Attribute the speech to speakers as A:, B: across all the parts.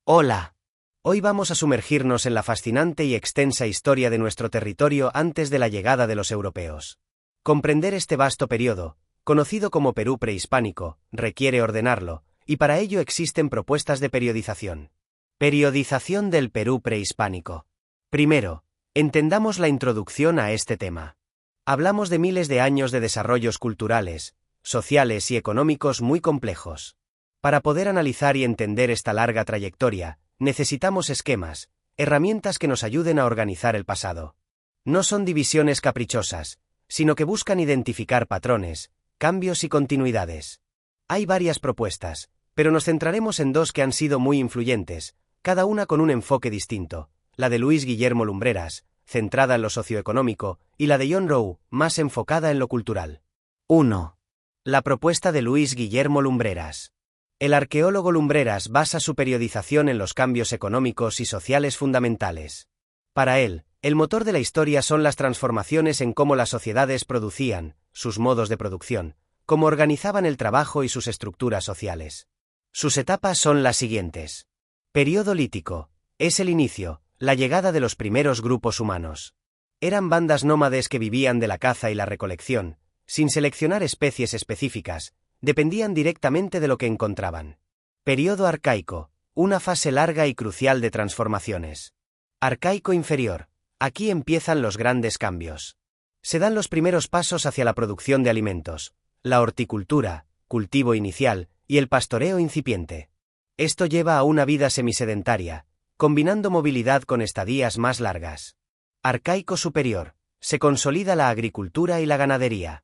A: Hola. Hoy vamos a sumergirnos en la fascinante y extensa historia de nuestro territorio antes de la llegada de los europeos. Comprender este vasto periodo, conocido como Perú prehispánico, requiere ordenarlo, y para ello existen propuestas de periodización. Periodización del Perú prehispánico. Primero, entendamos la introducción a este tema. Hablamos de miles de años de desarrollos culturales, sociales y económicos muy complejos. Para poder analizar y entender esta larga trayectoria, necesitamos esquemas, herramientas que nos ayuden a organizar el pasado. No son divisiones caprichosas, sino que buscan identificar patrones, cambios y continuidades. Hay varias propuestas, pero nos centraremos en dos que han sido muy influyentes, cada una con un enfoque distinto, la de Luis Guillermo Lumbreras, centrada en lo socioeconómico, y la de John Rowe, más enfocada en lo cultural. 1. La propuesta de Luis Guillermo Lumbreras. El arqueólogo Lumbreras basa su periodización en los cambios económicos y sociales fundamentales. Para él, el motor de la historia son las transformaciones en cómo las sociedades producían, sus modos de producción, cómo organizaban el trabajo y sus estructuras sociales. Sus etapas son las siguientes. Período lítico. Es el inicio, la llegada de los primeros grupos humanos. Eran bandas nómades que vivían de la caza y la recolección, sin seleccionar especies específicas, dependían directamente de lo que encontraban. Período arcaico, una fase larga y crucial de transformaciones. Arcaico inferior, aquí empiezan los grandes cambios. Se dan los primeros pasos hacia la producción de alimentos, la horticultura, cultivo inicial, y el pastoreo incipiente. Esto lleva a una vida semisedentaria, combinando movilidad con estadías más largas. Arcaico superior, se consolida la agricultura y la ganadería.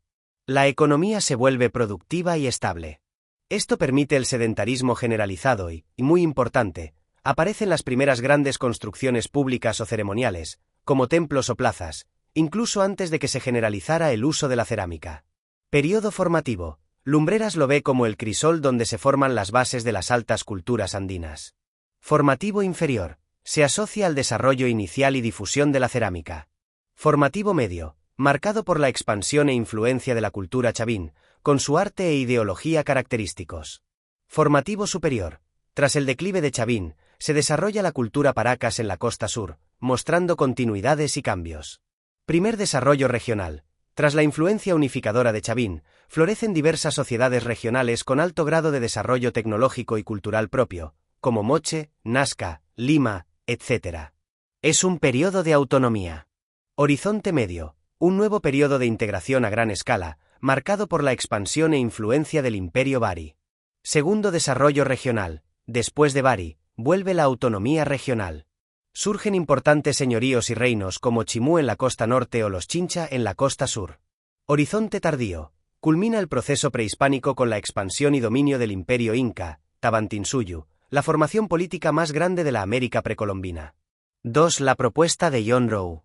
A: La economía se vuelve productiva y estable. Esto permite el sedentarismo generalizado y, muy importante, aparecen las primeras grandes construcciones públicas o ceremoniales, como templos o plazas, incluso antes de que se generalizara el uso de la cerámica. Período formativo. Lumbreras lo ve como el crisol donde se forman las bases de las altas culturas andinas. Formativo inferior. Se asocia al desarrollo inicial y difusión de la cerámica. Formativo medio. Marcado por la expansión e influencia de la cultura chavín, con su arte e ideología característicos. Formativo superior. Tras el declive de Chavín, se desarrolla la cultura paracas en la costa sur, mostrando continuidades y cambios. Primer desarrollo regional. Tras la influencia unificadora de Chavín, florecen diversas sociedades regionales con alto grado de desarrollo tecnológico y cultural propio, como Moche, Nazca, Lima, etc. Es un periodo de autonomía. Horizonte medio. Un nuevo periodo de integración a gran escala, marcado por la expansión e influencia del Imperio Bari. Segundo desarrollo regional. Después de Bari, vuelve la autonomía regional. Surgen importantes señoríos y reinos como Chimú en la costa norte o los Chincha en la costa sur. Horizonte tardío. Culmina el proceso prehispánico con la expansión y dominio del Imperio Inca, Tawantinsuyu, la formación política más grande de la América precolombina. 2. La propuesta de John Rowe.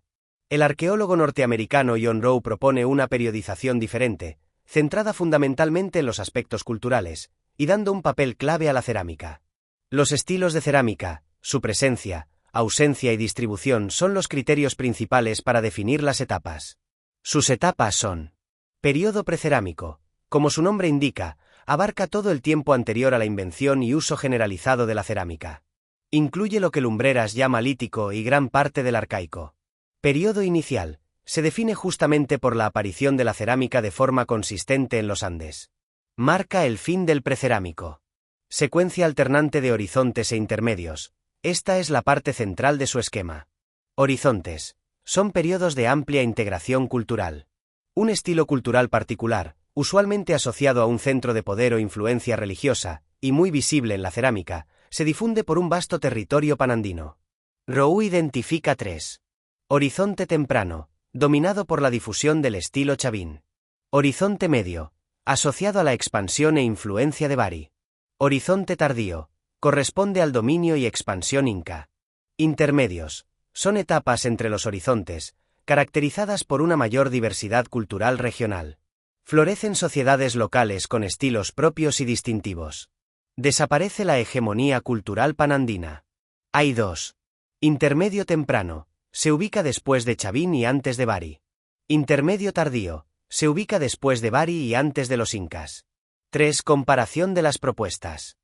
A: El arqueólogo norteamericano John Rowe propone una periodización diferente, centrada fundamentalmente en los aspectos culturales, y dando un papel clave a la cerámica. Los estilos de cerámica, su presencia, ausencia y distribución son los criterios principales para definir las etapas. Sus etapas son: Período precerámico, como su nombre indica, abarca todo el tiempo anterior a la invención y uso generalizado de la cerámica. Incluye lo que Lumbreras llama lítico y gran parte del arcaico. Período inicial, se define justamente por la aparición de la cerámica de forma consistente en los Andes. Marca el fin del precerámico. Secuencia alternante de horizontes e intermedios, esta es la parte central de su esquema. Horizontes, son periodos de amplia integración cultural. Un estilo cultural particular, usualmente asociado a un centro de poder o influencia religiosa, y muy visible en la cerámica, se difunde por un vasto territorio panandino. Rowe identifica 3. Horizonte temprano, dominado por la difusión del estilo chavín. Horizonte medio, asociado a la expansión e influencia de Bari. Horizonte tardío, corresponde al dominio y expansión inca. Intermedios, son etapas entre los horizontes, caracterizadas por una mayor diversidad cultural regional. Florecen sociedades locales con estilos propios y distintivos. Desaparece la hegemonía cultural panandina. Hay 2. Intermedio temprano, se ubica después de Chavín y antes de Bari. Intermedio tardío, se ubica después de Bari y antes de los incas. 3. Comparación de las propuestas.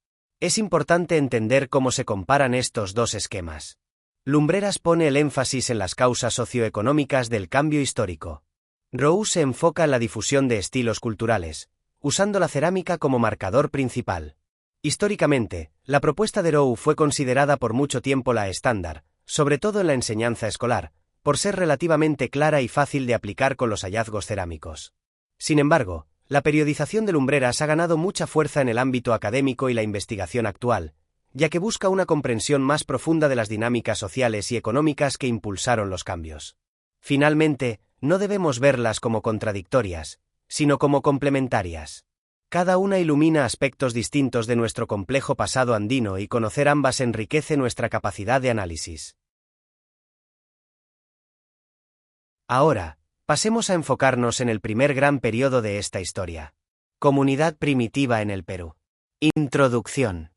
A: Es importante entender cómo se comparan estos dos esquemas. Lumbreras pone el énfasis en las causas socioeconómicas del cambio histórico. Rowe se enfoca en la difusión de estilos culturales, usando la cerámica como marcador principal. Históricamente, la propuesta de Rowe fue considerada por mucho tiempo la estándar, sobre todo en la enseñanza escolar, por ser relativamente clara y fácil de aplicar con los hallazgos cerámicos. Sin embargo, la periodización de lumbreras ha ganado mucha fuerza en el ámbito académico y la investigación actual, ya que busca una comprensión más profunda de las dinámicas sociales y económicas que impulsaron los cambios. Finalmente, no debemos verlas como contradictorias, sino como complementarias. Cada una ilumina aspectos distintos de nuestro complejo pasado andino y conocer ambas enriquece nuestra capacidad de análisis. Ahora, pasemos a enfocarnos en el primer gran periodo de esta historia. Comunidad primitiva en el Perú. Introducción.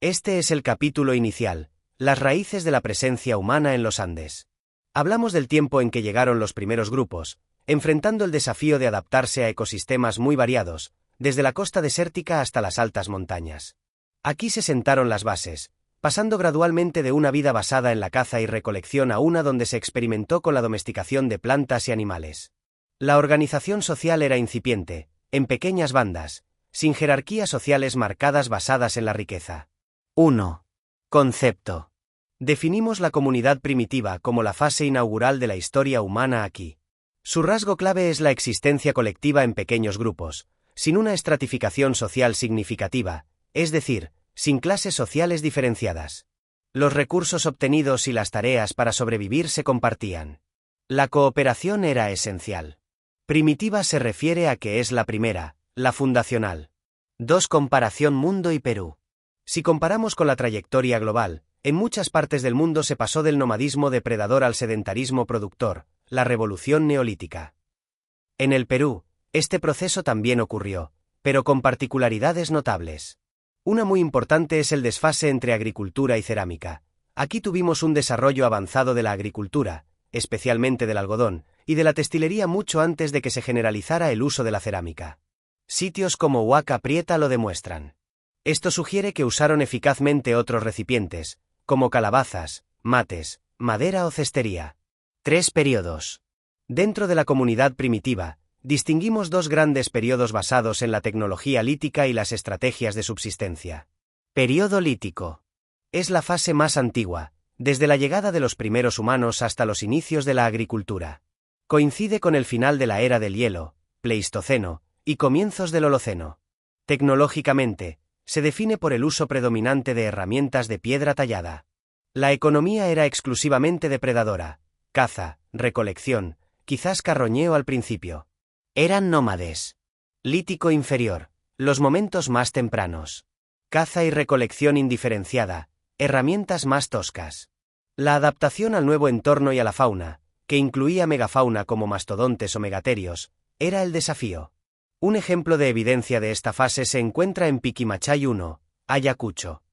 A: Este es el capítulo inicial, las raíces de la presencia humana en los Andes. Hablamos del tiempo en que llegaron los primeros grupos, enfrentando el desafío de adaptarse a ecosistemas muy variados, desde la costa desértica hasta las altas montañas. Aquí se sentaron las bases, pasando gradualmente de una vida basada en la caza y recolección a una donde se experimentó con la domesticación de plantas y animales. La organización social era incipiente, en pequeñas bandas, sin jerarquías sociales marcadas basadas en la riqueza. 1. Concepto. Definimos la comunidad primitiva como la fase inaugural de la historia humana aquí. Su rasgo clave es la existencia colectiva en pequeños grupos, sin una estratificación social significativa, es decir, sin clases sociales diferenciadas. Los recursos obtenidos y las tareas para sobrevivir se compartían. La cooperación era esencial. Primitiva se refiere a que es la primera, la fundacional. 2. Comparación mundo y Perú. Si comparamos con la trayectoria global, en muchas partes del mundo se pasó del nomadismo depredador al sedentarismo productor, la revolución neolítica. En el Perú, este proceso también ocurrió, pero con particularidades notables. Una muy importante es el desfase entre agricultura y cerámica. Aquí tuvimos un desarrollo avanzado de la agricultura, especialmente del algodón, y de la textilería mucho antes de que se generalizara el uso de la cerámica. Sitios como Huaca Prieta lo demuestran. Esto sugiere que usaron eficazmente otros recipientes, como calabazas, mates, madera o cestería. 3 periodos. Dentro de la comunidad primitiva, distinguimos dos grandes periodos basados en la tecnología lítica y las estrategias de subsistencia. Período lítico. Es la fase más antigua, desde la llegada de los primeros humanos hasta los inicios de la agricultura. Coincide con el final de la era del hielo, Pleistoceno, y comienzos del Holoceno. Tecnológicamente, se define por el uso predominante de herramientas de piedra tallada. La economía era exclusivamente depredadora, caza, recolección, quizás carroñeo al principio. Eran nómades. Lítico inferior, los momentos más tempranos. Caza y recolección indiferenciada, herramientas más toscas. La adaptación al nuevo entorno y a la fauna, que incluía megafauna como mastodontes o megaterios, era el desafío. Un ejemplo de evidencia de esta fase se encuentra en Piquimachay 1, Ayacucho.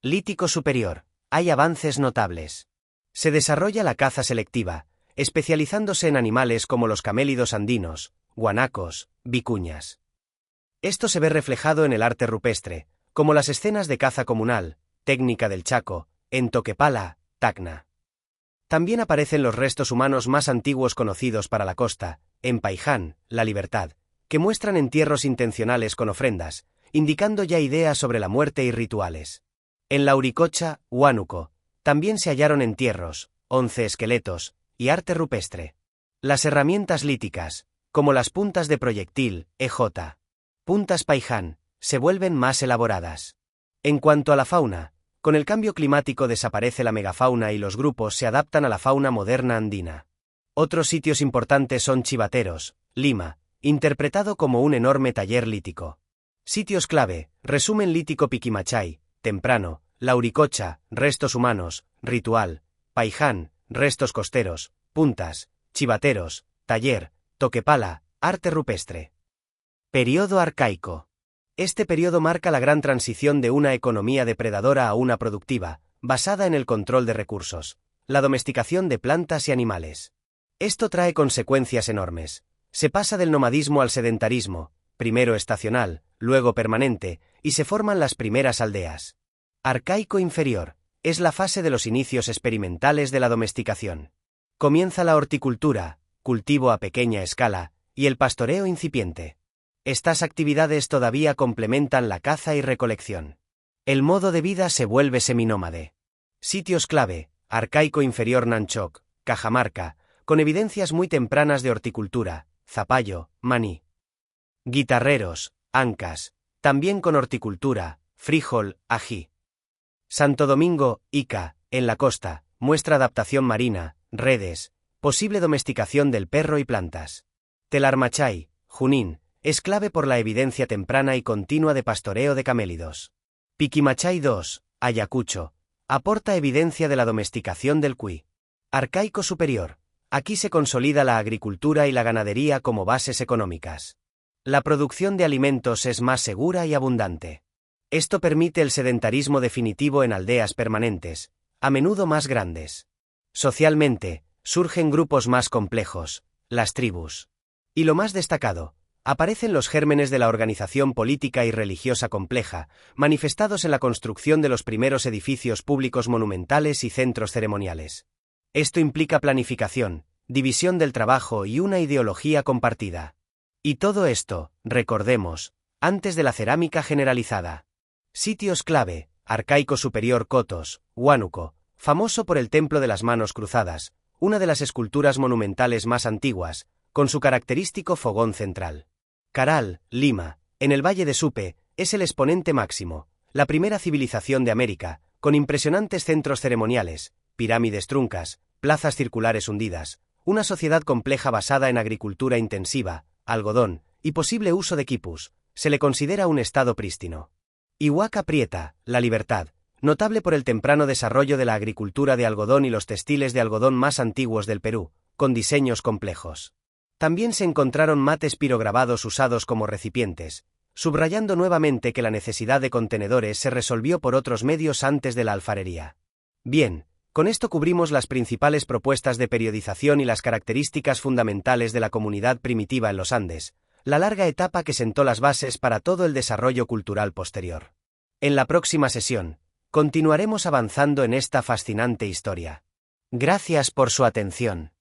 A: Lítico superior, hay avances notables. Se desarrolla la caza selectiva, especializándose en animales como los camélidos andinos, guanacos, vicuñas. Esto se ve reflejado en el arte rupestre, como las escenas de caza comunal, técnica del Chaco, en Toquepala, Tacna. También aparecen los restos humanos más antiguos conocidos para la costa, en Paiján, La Libertad, que muestran entierros intencionales con ofrendas, indicando ya ideas sobre la muerte y rituales. En Lauricocha, Huánuco, también se hallaron entierros, 11 esqueletos, y arte rupestre. Las herramientas líticas, como las puntas de proyectil, EJ. Puntas Paiján, se vuelven más elaboradas. En cuanto a la fauna, con el cambio climático desaparece la megafauna y los grupos se adaptan a la fauna moderna andina. Otros sitios importantes son Chivateros, Lima, interpretado como un enorme taller lítico. Sitios clave, resumen lítico Piquimachay, temprano, Lauricocha, restos humanos, ritual, Paiján, restos costeros, puntas, Chivateros, taller, Toquepala, arte rupestre. Período arcaico. Este periodo marca la gran transición de una economía depredadora a una productiva, basada en el control de recursos, la domesticación de plantas y animales. Esto trae consecuencias enormes. Se pasa del nomadismo al sedentarismo, primero estacional, luego permanente, y se forman las primeras aldeas. Arcaico inferior, es la fase de los inicios experimentales de la domesticación. Comienza la horticultura, cultivo a pequeña escala, y el pastoreo incipiente. Estas actividades todavía complementan la caza y recolección. El modo de vida se vuelve seminómade. Sitios clave: Arcaico inferior Nanchoc, Cajamarca, con evidencias muy tempranas de horticultura, zapallo, maní. Guitarreros, Ancas, también con horticultura, frijol, ají. Santo Domingo, Ica, en la costa, muestra adaptación marina, redes, posible domesticación del perro y plantas. Telarmachay, Junín, es clave por la evidencia temprana y continua de pastoreo de camélidos. Piquimachay II, Ayacucho, aporta evidencia de la domesticación del cuy. Arcaico superior, aquí se consolida la agricultura y la ganadería como bases económicas. La producción de alimentos es más segura y abundante. Esto permite el sedentarismo definitivo en aldeas permanentes, a menudo más grandes. Socialmente, surgen grupos más complejos, las tribus. Y lo más destacado, aparecen los gérmenes de la organización política y religiosa compleja, manifestados en la construcción de los primeros edificios públicos monumentales y centros ceremoniales. Esto implica planificación, división del trabajo y una ideología compartida. Y todo esto, recordemos, antes de la cerámica generalizada. Sitios clave: Arcaico superior Cotos, Huánuco, famoso por el Templo de las Manos Cruzadas, una de las esculturas monumentales más antiguas, con su característico fogón central. Caral, Lima, en el Valle de Supe, es el exponente máximo, la primera civilización de América, con impresionantes centros ceremoniales, pirámides truncas, plazas circulares hundidas, una sociedad compleja basada en agricultura intensiva, algodón, y posible uso de quipus. Se le considera un estado prístino. Huaca Prieta, La Libertad, notable por el temprano desarrollo de la agricultura de algodón y los textiles de algodón más antiguos del Perú, con diseños complejos. También se encontraron mates pirograbados usados como recipientes, subrayando nuevamente que la necesidad de contenedores se resolvió por otros medios antes de la alfarería. Bien, con esto cubrimos las principales propuestas de periodización y las características fundamentales de la comunidad primitiva en los Andes, la larga etapa que sentó las bases para todo el desarrollo cultural posterior. En la próxima sesión, continuaremos avanzando en esta fascinante historia. Gracias por su atención.